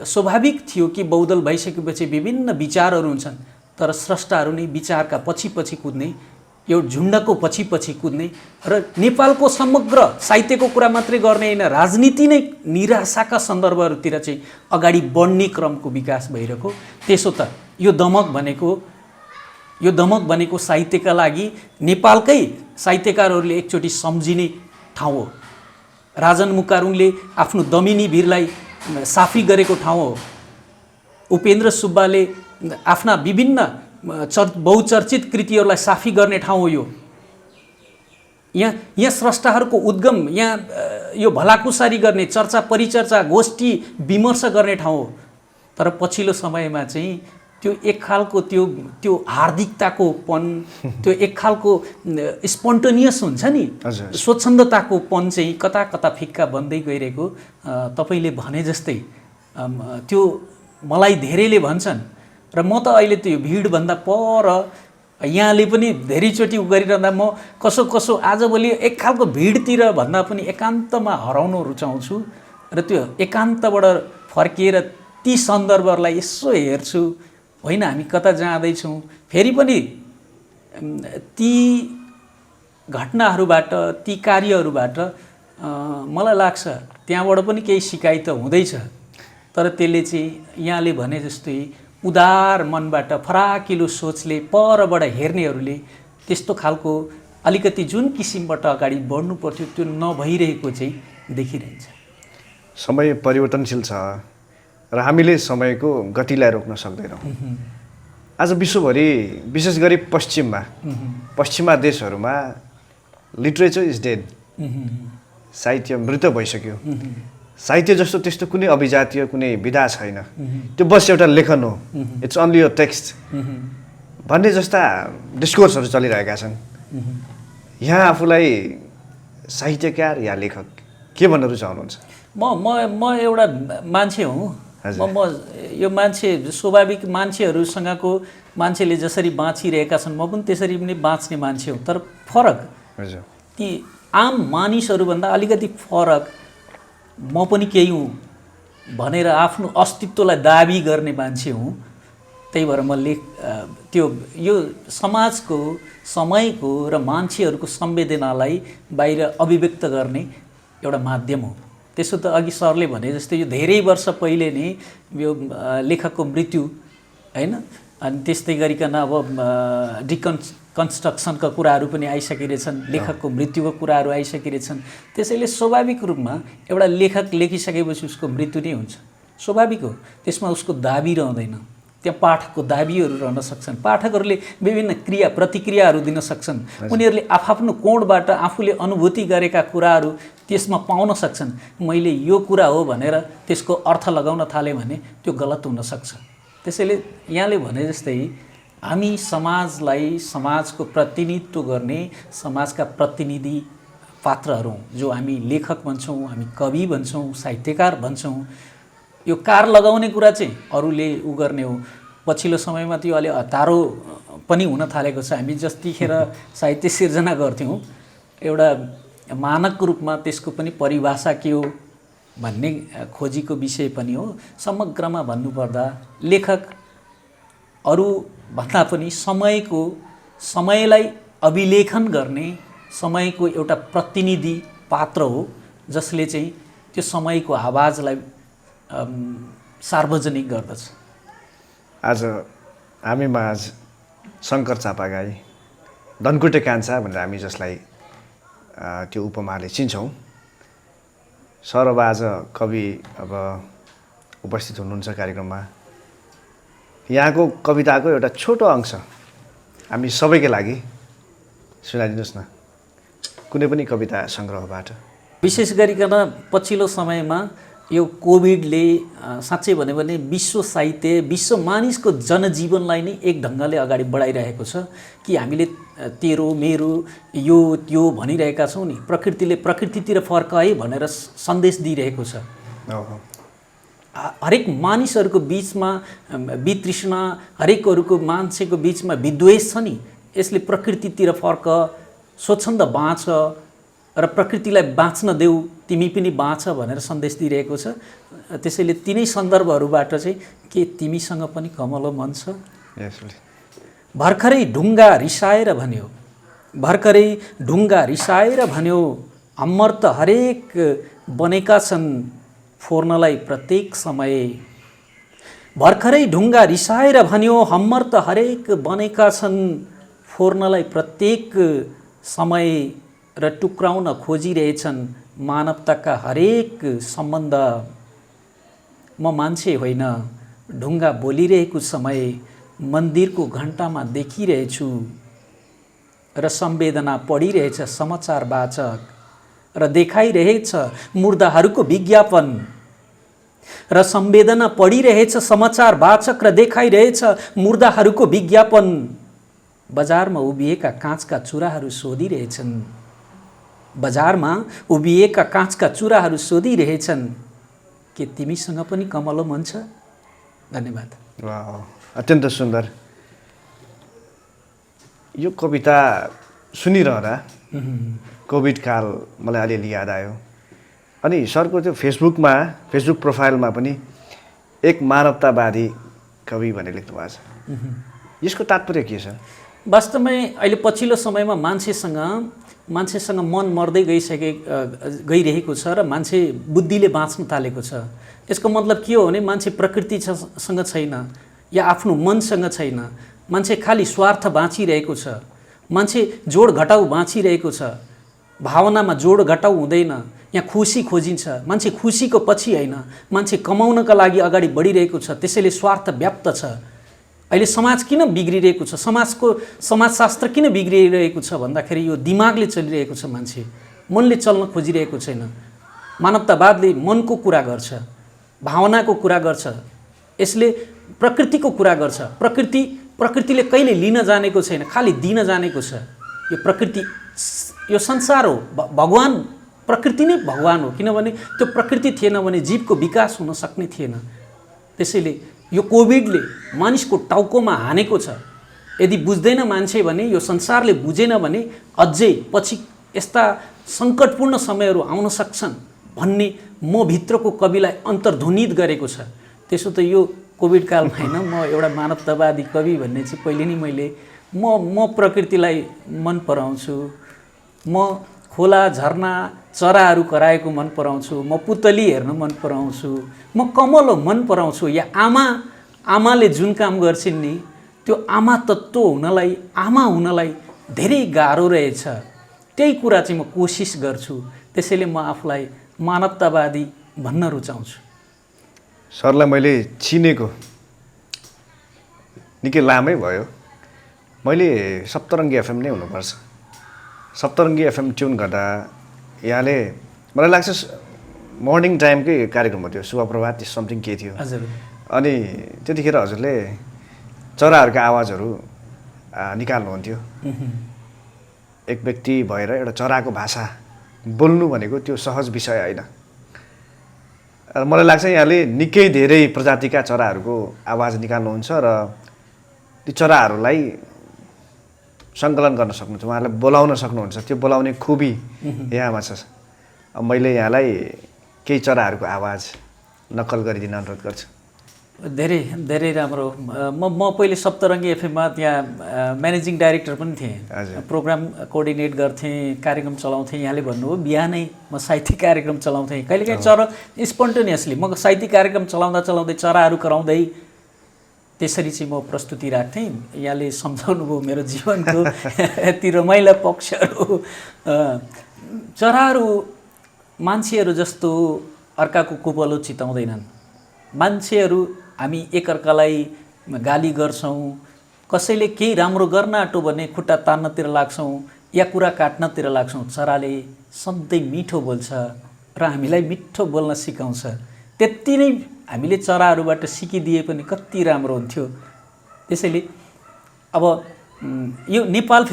स्वाभाविक थियो कि बहुदल भइसकेपछि विभिन्न विचारहरू हुन्छन्, तर स्रष्टाहरू नै विचारका पछि कुद्ने, यो झुन्डको पछि कुद्ने र नेपालको समग्र साहित्यको कुरा मात्रै गर्ने होइन, राजनीति नै निराशाका सन्दर्भहरूतिर चाहिँ अगाडि बढ्ने क्रमको विकास भइरहेको। त्यसो त यो दमक भनेको साहित्यका लागि नेपालकै साहित्यकारहरूले एकचोटि सम्झिने ठाउँ हो। राजन मुकारुङले आफ्नो दमिनी भिरलाई साफी गरेको ठाउँ हो। उपेन्द्र सुब्बाले आफ्ना विभिन्न बहुचर्चित कृतिहरूलाई साफी गर्ने ठाउँ हो। यहाँ स्रष्टाहरूको उद्गम, यहाँ यो भलाकुसारी गर्ने, चर्चा परिचर्चा, गोष्ठी विमर्श गर्ने ठाउँ हो। तर पछिल्लो समयमा चाहिँ त्यो एक खालको त्यो हार्दिकताको पन, त्यो एक खालको स्पोन्टेनियस हुन्छ नि, स्वच्छन्दताको पन चाहिँ कता कता फिक्का बन्दै गइरहेको तपाईँले भने जस्तै त्यो मलाई धेरैले भन्छन्। र म त अहिले त्यो भिडभन्दा पर यहाँले पनि धेरैचोटि गरिरहँदा म कसो आजभोलि एक खालको भिडतिर भन्दा पनि एकान्तमा हराउन रुचाउँछु र त्यो एकान्तबाट फर्किएर ती सन्दर्भहरूलाई यसो हेर्छु। होइन, हामी कता जाँदैछौँ, फेरि पनि ती घटनाहरूबाट, ती कार्यहरूबाट मलाई लाग्छ त्यहाँबाट पनि केही सिकाइ त हुँदैछ। तर त्यसले चाहिँ यहाँले भने जस्तै उदार मनबाट, फराकिलो सोचले परबाट हेर्नेहरूले त्यस्तो खालको अलिकति जुन किसिमबाट अगाडि बढ्नु पर्थ्यो त्यो नभइरहेको चाहिँ देखिरहन्छ। समय परिवर्तनशील छ र हामीले समयको गतिलाई रोक्न सक्दैनौँ। आज विश्वभरि, विशेष गरी पश्चिमा देशहरूमा लिटरेचर इज डेड, साहित्य मृत भइसक्यो। साहित्य जस्तो त्यस्तो कुनै अभिजातीय कुनै विधा छैन, त्यो बस एउटा लेखन हो, इट्स ओन्ली अ टेक्स्ट भन्ने जस्ता डिस्कोर्सहरू चलिरहेका छन्। यहाँ आफूलाई साहित्यकार या लेखक के भन्न रुचाउनुहुन्छ? म एउटा मान्छे हुँ। म यो मान्छे, स्वाभाविक मान्छेहरूसँगको मान्छेले जसरी बाँचिरहेका छन् म पनि त्यसरी पनि बाँच्ने मान्छे हुँ। तर फरक ती आम मानिसहरूभन्दा अलिकति फरक म पनि केही हुँ भनेर आफ्नो अस्तित्वलाई दाबी गर्ने मान्छे हुँ। त्यही भएर म त्यो यो समाजको, समयको र मान्छेहरूको संवेदनालाई बाहिर अभिव्यक्त गर्ने एउटा माध्यम हो। त्यसो त अघि सरले भने जस्तै यो धेरै वर्ष पहिले नै यो लेखकको मृत्यु, होइन, अनि त्यस्तै गरिकन अब कन्स्ट्रक्सनका कुराहरू पनि आइसकिरहेछन्, लेखकको मृत्युको कुराहरू आइसकिरहेछन्। त्यसैले स्वाभाविक रूपमा एउटा लेखक लेखिसकेपछि उसको मृत्यु नै हुन्छ, स्वाभाविक हो। त्यसमा उसको दाबी रहँदैन, त्यहाँ पाठकको दाबीहरू रहन सक्छन्। पाठकहरूले विभिन्न क्रिया प्रतिक्रियाहरू दिन सक्छन्। उनीहरूले आफ्नो कोणबाट आफूले अनुभूति गरेका कुराहरू त्यसमा पाउन सक्छन्। मैले यो कुरा हो भनेर त्यसको अर्थ लगाउन थालेँ भने त्यो गलत हुनसक्छ। त्यसैले यहाँले भने जस्तै हामी समाजलाई, समाजको प्रतिनिधित्व गर्ने समाजका प्रतिनिधि पात्रहरू हौँ, जो हामी लेखक भन्छौँ, हामी कवि भन्छौँ, साहित्यकार भन्छौँ। यो कार लगाउने कुरा चाहिँ अरूले गर्ने हो। पछिल्लो समयमा त्यो अलि हतारो पनि हुन थालेको छ। हामी जतिखेर साहित्य सिर्जना गर्थ्यौँ एउटा मानक रूपमा त्यसको पनि परिभाषा के हो भन्ने खोजीको विषय पनि हो। समग्रमा भन्नुपर्दा लेखक अरू भन्दा पनि समयलाई अभिलेखन गर्ने समयको एउटा प्रतिनिधि पात्र हो, जसले चाहिँ त्यो समयको आवाजलाई सार्वजनिक गर्दछ। आज हामीमाझ शङ्कर चापागाई, धनकुटे कान्छा भनेर हामी जसलाई त्यो उपमाले चिन्छौँ, सर अब आज कवि अब उपस्थित हुनुहुन्छ कार्यक्रममा। यहाँको कविताको एउटा छोटो अंश हामी सबैको लागि सुनाइदिनुहोस् न कुनै पनि कविता सङ्ग्रहबाट। विशेष गरिकन पछिल्लो समयमा यो कोभिडले साँच्चै भन्यो भने विश्व साहित्य विश्व मानिसको जनजीवनलाई नै एक ढङ्गले अगाडि बढाइरहेको छ कि हामीले तेरो मेरो यो त्यो भनिरहेका छौँ नि, प्रकृतिले प्रकृतितिर फर्क है भनेर सन्देश दिइरहेको छ। हरेक मानिसहरूको बिचमा वितृष्णा, हरेकहरूको मान्छेको बिचमा विद्वेष छ नि, यसले प्रकृतितिर फर्क, स्वच्छन्द बाँच र प्रकृतिलाई बाँच्न देऊ, तिमी पनि बाँच भनेर सन्देश दिइरहेको छ। त्यसैले तिनै सन्दर्भहरूबाट चाहिँ के तिमीसँग पनि कमलो मन छ? भर्खरै ढुङ्गा रिसाएर भन्यो, भर्खरै ढुङ्गा रिसाएर भन्यो, अमर त हरेक बनेका छन् फोर्नलाई प्रत्येक समय। भर्खरै ढुङ्गा रिसाएर भन्यो, हम्मर त हरेक बनेका छन् फोर्नलाई प्रत्येक समय र टुक्राउन खोजिरहेछन् मानवताका हरेक सम्बन्ध। म मान्छे होइन, ढुङ्गा बोलिरहेको समय मन्दिरको घण्टामा देखिरहेछु र संवेदना पढिरहेछ समाचार वाचक र देखाइरहेछ मुर्दाहरूको विज्ञापन र संवेदना पढिरहेछ समाचार वाचक र देखाइरहेछ मुर्दाहरूको विज्ञापन। बजारमा उभिएका काँचका चुराहरू सोधिरहेछन्, बजारमा उभिएका काँचका चुराहरू सोधिरहेछन् के तिमीसँग पनि कमलो मन छ? धन्यवाद। वाह, अत्यन्त सुन्दर। यो कविता सुनिरहँदा कोभिड काल मलाई अलिअलि याद आयो। अनि सरको त्यो फेसबुक प्रोफाइलमा पनि एक मानवतावादी कवि भनेर लेख्नु भएको छ। यसको तात्पर्य के छ? वास्तवमै अहिले पछिल्लो समयमा मान्छेसँग मन मर्दै गइरहेको छ र मान्छे बुद्धिले बाँच्न थालेको छ। यसको मतलब के हो भने मान्छे प्रकृतिसँग छैन या आफ्नो मनसँग छैन, मान्छे खालि स्वार्थ बाँचिरहेको छ, मान्छे जोड घटाउ बाँचिरहेको छ। भावनामा जोड घटाउ हुँदैन, यहाँ खुसी खोजिन्छ। मान्छे खुसीको पछि होइन, मान्छे कमाउनका लागि अगाडि बढिरहेको छ, त्यसैले स्वार्थ व्याप्त छ। अहिले समाज किन बिग्रिरहेको छ, समाजशास्त्र किन बिग्रिरहेको छ भन्दाखेरि यो दिमागले चलिरहेको छ, मान्छे मनले चल्न खोजिरहेको छैन। मानवतावादले मनको कुरा गर्छ, भावनाको कुरा गर्छ, यसले प्रकृतिको कुरा गर्छ। प्रकृतिले कहिले लिन जानेको छैन, खालि दिन जानेको छ। यो प्रकृति, यो संसार हो, भगवान प्रकृति नै भगवान हो, किनभने त्यो प्रकृति थिएन भने जीवको विकास हुन सक्ने थिएन। त्यसैले यो कोभिडले मानिसको टाउकोमा हानेको छ। यदि बुझ्दैन मान्छे भने, यो संसारले बुझेन भने अझै पछि यस्ता सङ्कटपूर्ण समयहरू आउन सक्छन् भन्ने म भित्रको कविलाई अन्तर्ध्वनित गरेको छ। त्यसो त यो कोभिड कालमा होइन, म एउटा मानवतावादी कवि भन्ने चाहिँ पहिले नै म प्रकृतिलाई मन पराउँछु, म खोला झरना चराहरू कराएको मन पराउँछु, म पुतली हेर्न मन पराउँछु, म कमलो मन पराउँछु। या आमाले जुन काम गर्छिन् नि, त्यो आमा तत्त्व हुनलाई धेरै गाह्रो रहेछ। त्यही कुरा चाहिँ म कोसिस गर्छु, त्यसैले म आफूलाई मानवतावादी भन्न रुचाउँछु। सरलाई मैले चिनेको निकै लामै भयो। मैले सप्तरङ्गी एफएम नै हुनुपर्छ। सप्तरङ्गी एफएम ट्युन गर्दा यहाँले मलाई लाग्छ मर्निङ टाइमकै कार्यक्रम हो त्यो, शुभ प्रभात समथिङ के थियो। हजुर। अनि त्यतिखेर हजुरले चराहरूको आवाजहरू निकाल्नुहुन्थ्यो। एक व्यक्ति भएर एउटा चराको भाषा बोल्नु भनेको त्यो सहज विषय होइन। मलाई लाग्छ यहाँले निकै धेरै प्रजातिका चराहरूको आवाज निकाल्नुहुन्छ र ती चराहरूलाई सङ्कलन गर्न सक्नुहुन्छ, उहाँलाई बोलाउन सक्नुहुन्छ। त्यो बोलाउने खुबी यहाँमा छ। मैले यहाँलाई केही चराहरूको आवाज नक्कल गरिदिन अनुरोध गर्छु। धेरै धेरै राम्रो। म पहिले सप्तरङ्गी एफएममा त्यहाँ म्यानेजिङ डाइरेक्टर पनि थिएँ, प्रोग्राम कोअर्डिनेट गर्थेँ, कार्यक्रम चलाउँथेँ। यहाँले भन्नुभयो बिहानै म साहित्यिक कार्यक्रम चलाउँथेँ। कहिलेकाहीँ चरा स्पोन्टेनियसली म साहित्यिक कार्यक्रम चलाउँदै चराहरू कराउँदै त्यसरी चाहिँ म प्रस्तुति राख्थेँ। यहाँले सम्झाउनु भयो मेरो जीवनको यति रमाइला पक्षहरू। चराहरू मान्छेहरू जस्तो अर्काको कुपलो चिताउँदैनन्। मान्छेहरू हामी एकअर्कालाई गाली गर्छौँ, कसैले केही राम्रो गर्न आँटो भने खुट्टा तान्नतिर लाग्छौँ या कुरा काट्नतिर लाग्छौँ। चराले सधैँ मिठो बोल्छ र हामीलाई मिठो बोल्न सिकाउँछ। त्यति नै हामीले चराहरूबाट सिकिदिए पनि कति राम्रो हुन्थ्यो। त्यसैले अब यो नेपाल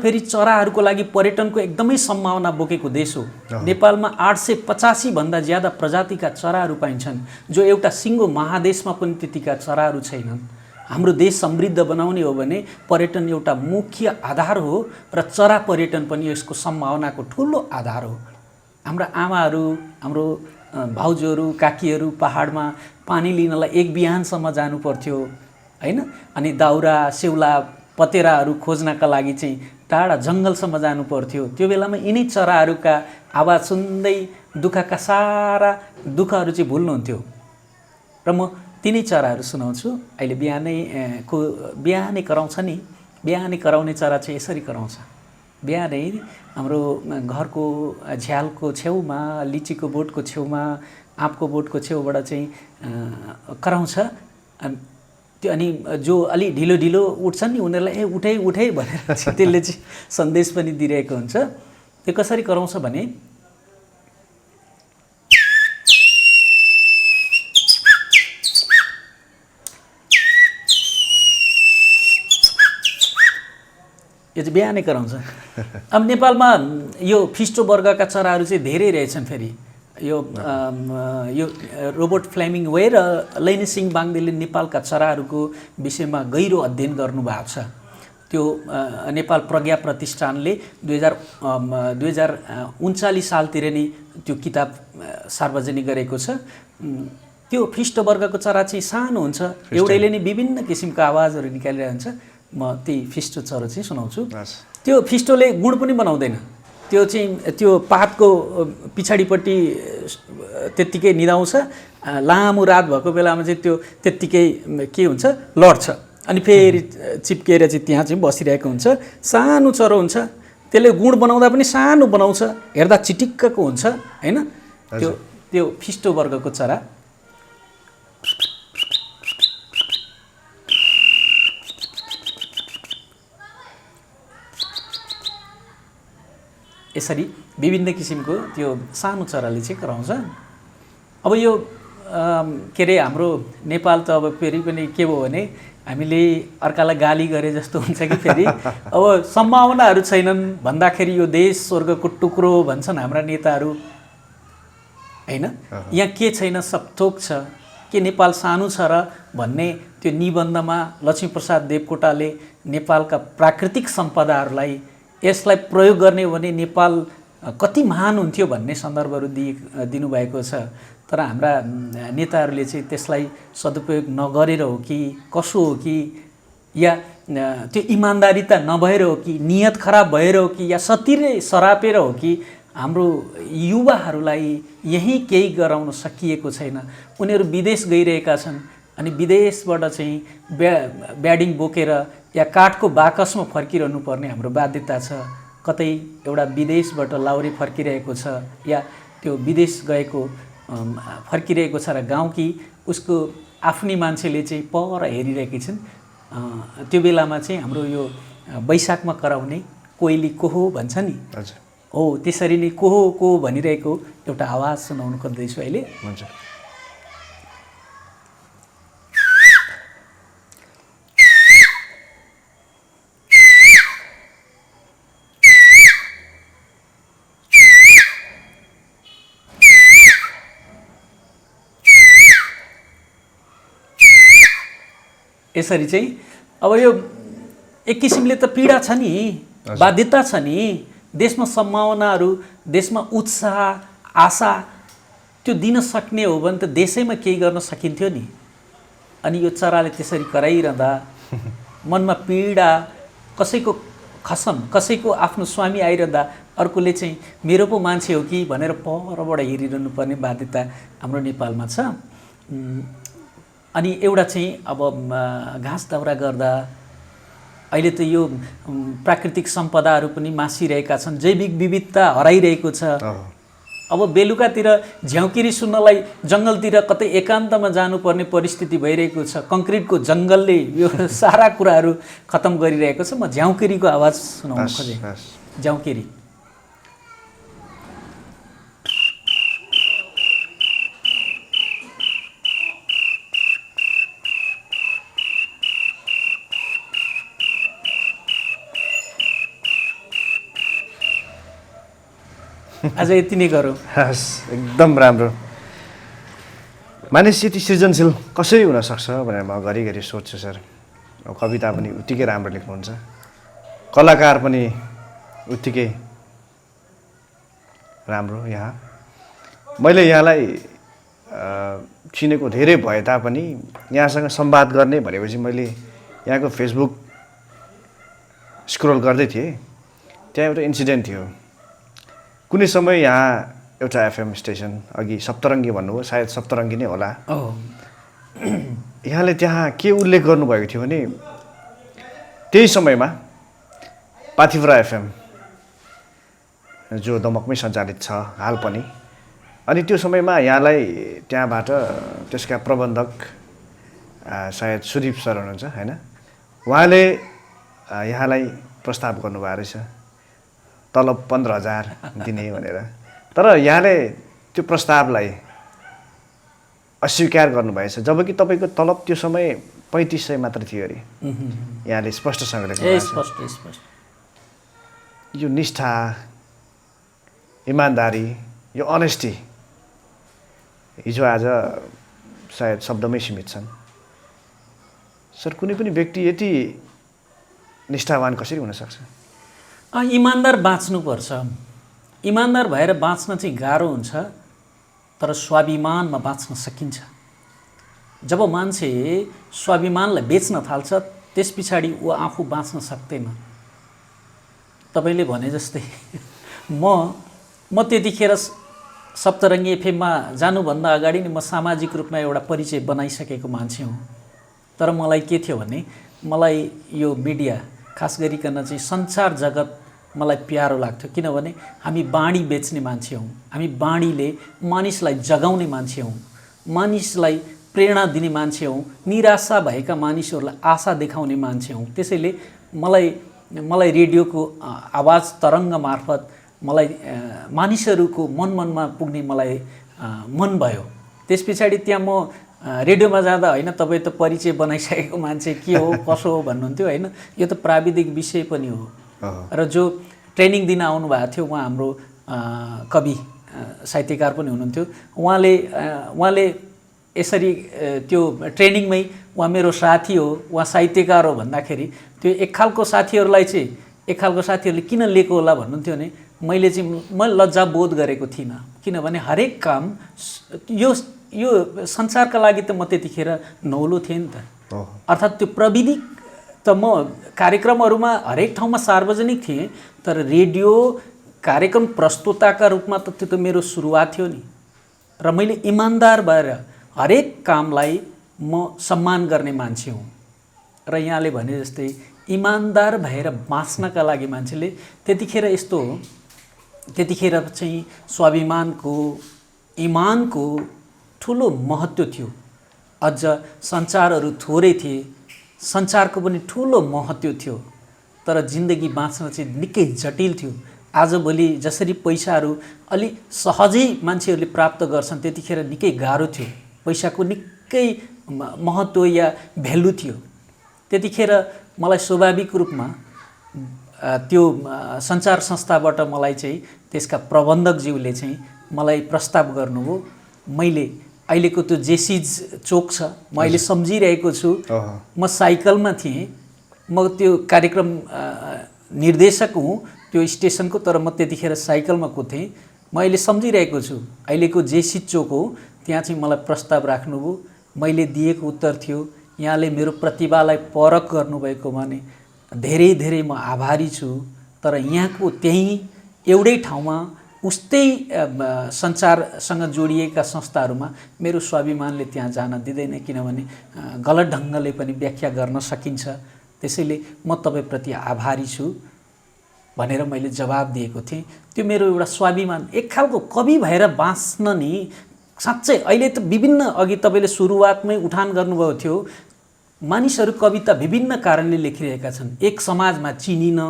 फेरि चराहरूको लागि पर्यटनको एकदमै सम्भावना बोकेको देश हो। नेपालमा 885 भन्दा ज्यादा प्रजातिका चराहरू पाइन्छन्, जो एउटा सिङ्गो महादेशमा पनि त्यतिका चराहरू छैनन्। हाम्रो देश समृद्ध बनाउने हो भने पर्यटन एउटा मुख्य आधार हो र चरा पर्यटन पनि यसको सम्भावनाको ठुलो आधार हो। हाम्रा आमाहरू, हाम्रो भाउजूहरू, काकीहरू पहाडमा पानी लिनलाई एक बिहानसम्म जानु पर्थ्यो हैन। अनि दाउरा, सेउला, पतेराहरू खोज्नका लागि चाहिँ टाढा जङ्गलसम्म जानु पर्थ्यो। त्यो बेलामा यिनै चराहरूका आवाज सुन्दै दुःखका सारा दुःखहरू चाहिँ भुल्नुहुन्थ्यो। र म तिनै चराहरू सुनाउँछु। अहिले बिहानै कराउँछ नि, बिहानै कराउने चरा चाहिँ यसरी कराउँछ। बिहानै हाम्रो घरको झ्यालको छेउमा, लिचीको बोटको छेउमा, आँपको बोटको छेउबाट चाहिँ कराउँछ। अनि जो अलि ढिलो ढिलो उठ्छन् नि उनीहरूलाई उठै भनेर चाहिँ त्यसले चाहिँ सन्देश पनि दिइरहेको हुन्छ। त्यो कसरी कराउँछ भने यो चाहिँ बिहानै कराउँछ। अब नेपालमा यो फिस्टो वर्गका चराहरू चाहिँ धेरै रहेछन्। फेरि यो रोबर्ट फ्लेमिङ्गे र लैनसिंह बाङदेले नेपालका चराहरूको विषयमा गहिरो अध्ययन गर्नुभएको छ। त्यो नेपाल प्रज्ञा प्रतिष्ठानले 2039 सालतिर नै त्यो किताब सार्वजनिक गरेको छ। त्यो फिस्ट वर्गको चरा चाहिँ सानो हुन्छ, एउटैले नै विभिन्न किसिमको आवाजहरू निकालिरहेको हुन्छ। म त्यही फिस्टो चरा चाहिँ सुनाउँछु। त्यो फिस्टोले गुँड पनि बनाउँदैन। त्यो पातको पछाडिपट्टि त्यत्तिकै निदाउँछ। लामो रात भएको बेलामा चाहिँ त्यो त्यत्तिकै के हुन्छ, लड्छ। अनि फेरि चिप्केर चाहिँ त्यहाँ चाहिँ बसिरहेको हुन्छ। सानो चरो हुन्छ, त्यसले गुँड बनाउँदा पनि सानो बनाउँछ, हेर्दा चिटिक्कको हुन्छ हैन। त्यो फिस्टो वर्गको चरा। यसरी विभिन्न किसिमको त्यो सानो चराले चाहिँ कराउँछ। अब यो के अरे हाम्रो नेपाल त अब फेरि पनि के भयो भने हामीले अर्कालाई गाली गरे जस्तो हुन्छ कि फेरि अब सम्भावनाहरू छैनन् भन्दाखेरि यो देश स्वर्गको टुक्रो भन्छन् हाम्रा नेताहरू हैन। यहाँ के छैन, सब थोक छ। के नेपाल सानो छ र भन्ने त्यो निबन्धमा लक्ष्मीप्रसाद देवकोटाले नेपालका प्राकृतिक सम्पदाहरूलाई यसलाई प्रयोग गर्ने हो भने नेपाल कति महान हुन्थ्यो भन्ने सन्दर्भहरू दिनुभएको छ। तर हाम्रा नेताहरूले चाहिँ त्यसलाई सदुपयोग नगरेर हो कि कसो हो कि, या त्यो इमान्दारिता नभएर हो कि, नियत खराब भएर हो कि, या सतिरै सरापेर हो कि हाम्रो युवाहरूलाई यहीँ केही गराउन सकिएको छैन। उनीहरू विदेश गइरहेका छन् अनि विदेशबाट चाहिँ ब्याडिङ बोकेर या काठको बाकसमा फर्किरहनु पर्ने हाम्रो बाध्यता छ। कतै एउटा विदेशबाट लाउरे फर्किरहेको छ या त्यो विदेश गएको फर्किरहेको छ र गाउँकी उसको आफ्नै मान्छेले चाहिँ पर हेरिरहेकी छिन्। त्यो बेलामा चाहिँ हाम्रो यो वैशाखमा कराउने कोइली कोहो भन्छ नि, हो त्यसरी नै कोहो कोहो भनिरहेको एउटा आवाज सुनाउनु खोज्दैछु अहिले। यसरी चाहिँ अब यो एक किसिमले त पीडा छ नि, बाध्यता छ नि। देशमा सम्भावनाहरू, देशमा उत्साह, आशा त्यो दिन सक्ने हो भने त देशैमा केही गर्न सकिन्थ्यो नि। अनि यो चराले त्यसरी कराइरहँदा मनमा पीडा, कसैको खसम, कसैको आफ्नो स्वामी आइरहँदा अर्कोले चाहिँ मेरो पो मान्छे हो कि भनेर परबाट हेरिरहनु पर्ने बाध्यता हाम्रो नेपालमा छ। अनि एउटा चाहिँ अब घाँस दाउरा गर्दा अहिले त यो प्राकृतिक सम्पदाहरू पनि मासिरहेका छन्, जैविक विविधता हराइरहेको छ। अब बेलुकातिर झ्याउकिरी सुन्नलाई जङ्गलतिर कतै एकान्तमा जानुपर्ने परिस्थिति भइरहेको छ। कङ्क्रिटको जङ्गलले यो सारा कुराहरू खतम गरिरहेको छ। म झ्याउकिरीको आवाज सुनाउन खोजेँ। झ्याउकिरी आज यति नै गरौँ। हस्, एकदम राम्रो। मानिस यति सृजनशील कसरी हुनसक्छ भनेर म घरिघरि सोध्छु सर। अब कविता पनि उत्तिकै राम्रो लेख्नुहुन्छ, कलाकार पनि उत्तिकै राम्रो। यहाँ मैले यहाँलाई चिनेको धेरै भए तापनि यहाँसँग संवाद गर्ने भनेपछि मैले यहाँको फेसबुक स्क्रोल गर्दै थिएँ, त्यहाँ एउटा इन्सिडेन्ट थियो। कुनै समय यहाँ एउटा एफएम स्टेसन, अघि सप्तरङ्गी भन्नुभयो, सायद सप्तरङ्गी नै होला, यहाँले त्यहाँ के उल्लेख गर्नुभएको थियो भने त्यही समयमा पाथिभरा एफएम जो दमकमै सञ्चालित छ हाल पनि, अनि त्यो समयमा यहाँलाई त्यहाँबाट त्यसका प्रबन्धक सायद सुदीप सर हुनुहुन्छ होइन, उहाँले यहाँलाई प्रस्ताव गर्नुभएको रहेछ तलब 15,000 दिने भनेर। तर यहाँले त्यो प्रस्तावलाई अस्वीकार गर्नुभएछ, जबकि तपाईँको तलब त्यो समय 3500 मात्र थियो अरे। यहाँले स्पष्टसँग लेख्नुभएको छ। यो निष्ठा, इमान्दारी, यो अनेस्टी हिजो आज सायद शब्दमै सीमित छन्। सर, कुनै पनि व्यक्ति यति निष्ठावान कसरी हुनसक्छ? इमान्दार बाँच्नुपर्छ। इमान्दार भएर बाँच्न चाहिँ गाह्रो हुन्छ, तर स्वाभिमानमा बाँच्न सकिन्छ। जब मान्छे स्वाभिमानलाई बेच्न थाल्छ त्यस पछाडि ऊ आफू बाँच्न सक्दैन। तपाईँले भने जस्तै म त्यतिखेर सप्तरङ्गी एफएममा जानुभन्दा अगाडि नै म सामाजिक रूपमा एउटा परिचय बनाइसकेको मान्छे हुँ। तर मलाई के थियो भने मलाई यो मिडिया खास गरिकन चाहिँ सञ्चार जगत मलाई प्यारो लाग्थ्यो, किनभने हामी बाणी बेच्ने मान्छे हौँ। हामी बाणीले मानिसलाई जगाउने मान्छे हौँ, मानिसलाई प्रेरणा दिने मान्छे हौँ, निराशा भएका मानिसहरूलाई आशा देखाउने मान्छे हौँ। त्यसैले मलाई रेडियोको आवाज तरङ्ग मार्फत मलाई मानिसहरूको मनमा पुग्ने मलाई मन भयो। त्यस पछाडि त्यहाँ म रेडियोमा जाँदा होइन तपाईँ त परिचय बनाइसकेको मान्छे के हो कसो हो भन्नुहुन्थ्यो होइन, यो त प्राविधिक विषय पनि हो। र जो ट्रेनिङ दिन आउनुभएको थियो उहाँ हाम्रो कवि साहित्यकार पनि हुनुहुन्थ्यो। उहाँले यसरी त्यो ट्रेनिङमै उहाँ मेरो साथी हो, उहाँ साहित्यकार हो भन्दाखेरि त्यो एक खालको साथीहरूले किन लिएको होला भन्नुहुन्थ्यो भने म लज्जा बोध गरेको थिइनँ, किनभने हरेक काम यो संसारका लागि त म त्यतिखेर नौलो थिएँ नि त। अर्थात् त्यो प्रविधि त म कार्यक्रमहरूमा हरेक ठाउँमा सार्वजनिक थिएँ, तर रेडियो कार्यक्रम प्रस्तुताका रूपमा त त्यो त मेरो सुरुवात थियो नि। र मैले इमान्दार भएर हरेक कामलाई म सम्मान गर्ने मान्छे हुँ। र यहाँले भने जस्तै इमान्दार भएर बाँच्नका लागि मान्छेले त्यतिखेर चाहिँ स्वाभिमानको, इमानको ठुलो महत्त्व थियो। अझ सञ्चारहरू थोरै थिए, सञ्चारको पनि ठुलो महत्त्व थियो। तर जिन्दगी बाँच्न चाहिँ निकै जटिल थियो। आजभोलि जसरी पैसाहरू अलि सहजै मान्छेहरूले प्राप्त गर्छन् त्यतिखेर निकै गाह्रो थियो। पैसाको निकै महत्त्व या भ्यालु थियो। त्यतिखेर मलाई स्वाभाविक रूपमा त्यो सञ्चार संस्थाबाट मलाई चाहिँ त्यसका प्रबन्धकज्यूले चाहिँ मलाई प्रस्ताव गर्नुभयो। मैले अहिलेको त्यो जेसिज चोक छ, म अहिले सम्झिरहेको छु, म साइकलमा थिएँ, म त्यो कार्यक्रम निर्देशक हुँ त्यो स्टेसनको, तर म त्यतिखेर साइकलमा कुदेँ। म अहिले सम्झिरहेको छु, अहिलेको जेसिज चोक हो, त्यहाँ चाहिँ मलाई प्रस्ताव राख्नुभयो। मैले दिएको उत्तर थियो, यहाँले मेरो प्रतिभालाई परख गर्नुभएको भने धेरै धेरै म आभारी छु। तर यहाँको त्यही एउटै ठाउँमा उस्तै सञ्चारसँग जोडिएका संस्थाहरूमा मेरो स्वाभिमानले त्यहाँ जान दिँदैन, किनभने गलत ढङ्गले पनि व्याख्या गर्न सकिन्छ। त्यसैले म तपाईँप्रति आभारी छु। भनेर मैले जवाब दिएको थिएँ। त्यो मेरो एउटा स्वाभिमान, एक खालको कवि भएर बाँच्न नि साँच्चै अहिले त विभिन्न, अघि तपाईँले सुरुवातमै उठान गर्नुभएको थियो, मानिसहरू कविता विभिन्न कारणले लेखिरहेका छन्। एक समाजमा चिनिन,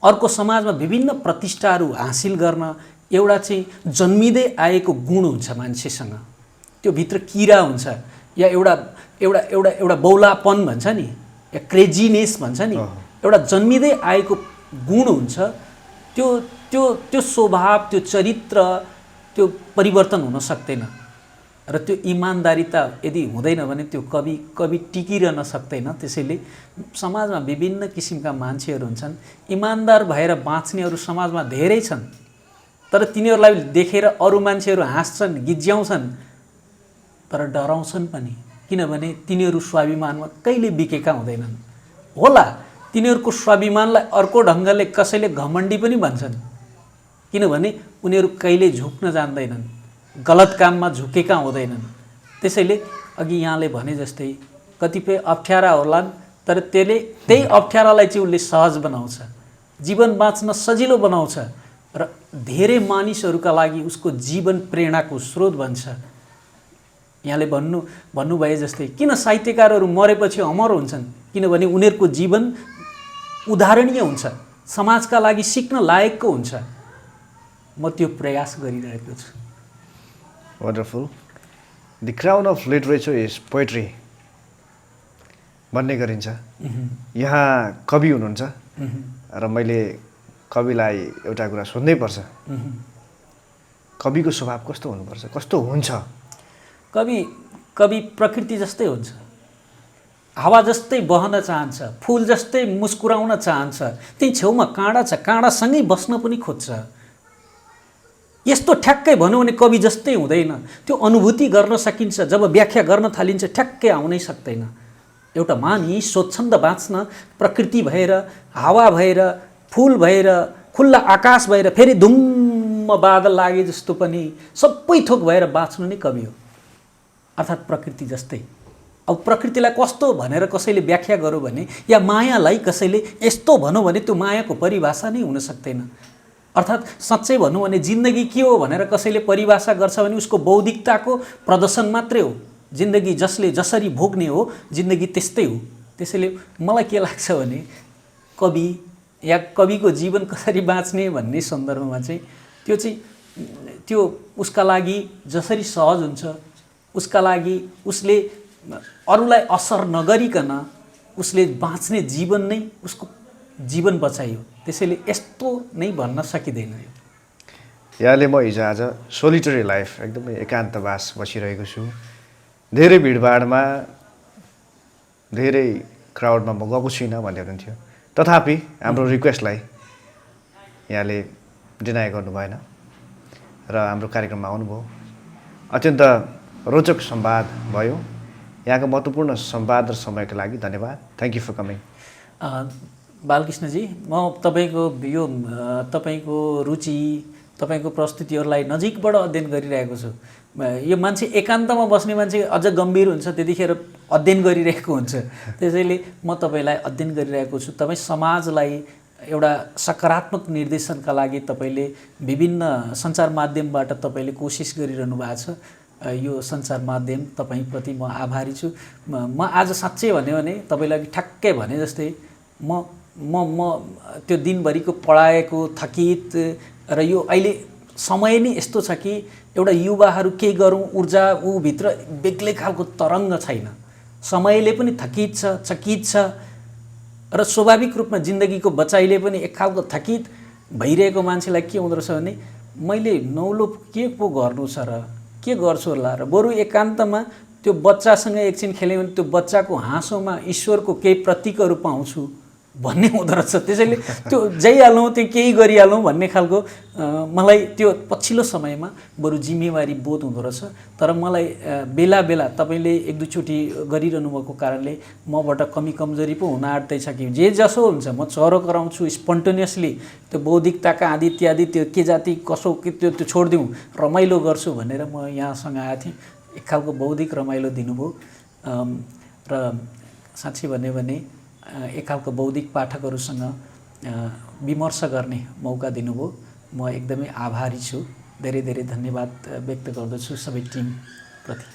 अर्को समाजमा विभिन्न प्रतिष्ठाहरू हासिल गर्न एउटा चाहिँ जन्मिँदै आएको गुण हुन्छ मान्छेसँग, त्यो भित्र किरा हुन्छ, या एउटा एउटा एउटा एउटा बौलापन भन्छ नि, या क्रेजिनेस भन्छ नि, एउटा जन्मिँदै आएको गुण हुन्छ। त्यो त्यो त्यो स्वभाव, त्यो चरित्र, त्यो परिवर्तन हुन सक्दैन। र त्यो इमान्दारिता यदि हुँदैन भने त्यो कवि टिकिरहन सक्दैन। त्यसैले समाजमा विभिन्न किसिमका मान्छेहरू हुन्छन्, इमान्दार भएर बाँच्नेहरू समाजमा धेरै छन्, तर तिनीहरूलाई देखेर अरू मान्छेहरू हाँस्छन्, गिज्याउँछन्, तर डराउँछन् पनि, किनभने तिनीहरू स्वाभिमानमा कहिले बिकेका हुँदैनन्। होला तिनीहरूको स्वाभिमानलाई अर्को ढङ्गले कसैले घमण्डी पनि भन्छन्, किनभने उनीहरू कहिले झुक्न जान्दैनन्, गलत काममा झुकेका हुँदैनन्। त्यसैले अघि यहाँले भने जस्तै कतिपय अप्ठ्यारा होलान्, तर त्यही अप्ठ्यारालाई चाहिँ उसले सहज बनाउँछ, जीवन बाँच्न सजिलो बनाउँछ र धेरै मानिसहरूका लागि उसको जीवन प्रेरणाको स्रोत बन्छ। यहाँले भन्नुभए जस्तै किन साहित्यकारहरू मरेपछि अमर हुन्छन्, किनभने उनीहरूको जीवन उदाहरणीय हुन्छ, समाजका लागि सिक्न लायकको हुन्छ। म त्यो प्रयास गरिरहेको छु। Wonderful. The crown of literature is poetry भन्ने गरिन्छ। यहाँ कवि हुनुहुन्छ र मैले कविलाई एउटा कुरा सोध्नै पर्छ, कविको स्वभाव कस्तो हुनुपर्छ, कस्तो हुन्छ? कवि प्रकृति जस्तै हुन्छ, हावा जस्तै बहन चाहन्छ, फुल जस्तै मुस्कुराउन चाहन्छ, त्यही छेउमा काँडा छ, काँडासँगै बस्न पनि खोज्छ। यस्तो ठ्याक्कै भनौँ भने कवि जस्तै हुँदैन, त्यो अनुभूति गर्न सकिन्छ, जब व्याख्या गर्न थालिन्छ ठ्याक्कै आउनै सक्दैन। एउटा मानिस स्वच्छन्द बाँच्न प्रकृति भएर, हावा भएर, फुल भएर, खुल्ला आकाश भएर, फेरि धुम्म बादल लागे जस्तो पनि सबै थोक भएर बाँच्नु नै कवि हो, अर्थात् प्रकृति जस्तै। अब प्रकृतिलाई कस्तो भनेर कसैले व्याख्या गरौँ भने, या मायालाई कसैले यस्तो भनौँ भने त्यो मायाको परिभाषा नै हुन सक्दैन। अर्थात् साँच्चै भनौँ भने जिन्दगी के हो भनेर कसैले परिभाषा गर्छ भने उसको बौद्धिकताको प्रदर्शन मात्रै हो। जिन्दगी जसले जसरी भोग्ने हो, जिन्दगी त्यस्तै हो। त्यसैले मलाई के लाग्छ भने कवि या कविको जीवन कसरी बाँच्ने भन्ने सन्दर्भमा चाहिँ त्यो उसका लागि जसरी सहज हुन्छ, उसका लागि उसले अरूलाई असर नगरिकन उसले बाँच्ने जीवन नै उसको जीवन बचाइयो। त्यसैले यस्तो नै भन्न सकिँदैन। यहाँले म हिजो आज सोलिटरी लाइफ, एकदमै एकान्तवास बसिरहेको छु, धेरै भिडभाडमा, धेरै क्राउडमा म गएको छुइनँ भन्दै हुनुहुन्थ्यो, तथापि हाम्रो रिक्वेस्टलाई यहाँले डिनाइ गर्नु भएन र हाम्रो कार्यक्रममा आउनुभयो। अत्यन्त रोचक संवाद भयो। यहाँको महत्त्वपूर्ण संवाद र समयको लागि धन्यवाद। Thank you for coming. बालकृष्णजी, म तपाईँको रुचि, तपाईँको प्रस्तुतिहरूलाई नजिकबाट अध्ययन गरिरहेको छु। यो मान्छे एकान्तमा बस्ने मान्छे अझ गम्भीर हुन्छ, त्यतिखेर अध्ययन गरिरहेको हुन्छ। त्यसैले म तपाईँलाई अध्ययन गरिरहेको छु। तपाईँ समाजलाई एउटा सकारात्मक निर्देशनका लागि तपाईँले विभिन्न सञ्चार माध्यमबाट तपाईँले कोसिस गरिरहनु भएको छ। यो सञ्चार माध्यम तपाईँप्रति म आभारी छु। म आज साँच्चै भन्यो भने तपाईँलाई ठ्याक्कै भने जस्तै म त्यो दिनभरिको पढाएको थकित र यो अहिले समय नै यस्तो छ कि एउटा युवाहरू के गरौँ ऊर्जा भित्र बेग्लै खालको तरङ्ग छैन। समयले पनि थकित छ, चकित छ र स्वाभाविक रूपमा जिन्दगीको बचाइले पनि एक खालको थकित भइरहेको मान्छेलाई के हुँदो रहेछ भने मैले नौलो के पो गर्नु छ र के गर्छु होला र बरु एकान्तमा त्यो बच्चासँग एकछिन खेल्यो भने त्यो बच्चाको हाँसोमा ईश्वरको केही प्रतीकहरू पाउँछु भन्ने हुँदो रहेछ। त्यसैले त्यो जाइहालौँ, त्यो केही गरिहालौँ भन्ने खालको मलाई त्यो पछिल्लो समयमा बरु जिम्मेवारी बोध हुँदो रहेछ। तर मलाई बेला बेला तपाईँले एक दुईचोटि गरिरहनु भएको कारणले मबाट कमी कमजोरी पो हुन आँट्दैछ कि जे जसो हुन्छ म चरो कराउँछु स्पन्टेनियसली, त्यो बौद्धिकताका आदि इत्यादि त्यो के जाति कसो के त्यो छोडिदिउँ, रमाइलो गर्छु भनेर म यहाँसँग आएको थिएँ। एक खालको बौद्धिक रमाइलो दिनुभयो र साँच्चै भन्यो भने एक खालको बौद्धिक पाठकहरूसँग विमर्श गर्ने मौका दिनुभयो। म एकदमै आभारी छु। धेरै धेरै धन्यवाद व्यक्त गर्दछु सबै टिमप्रति।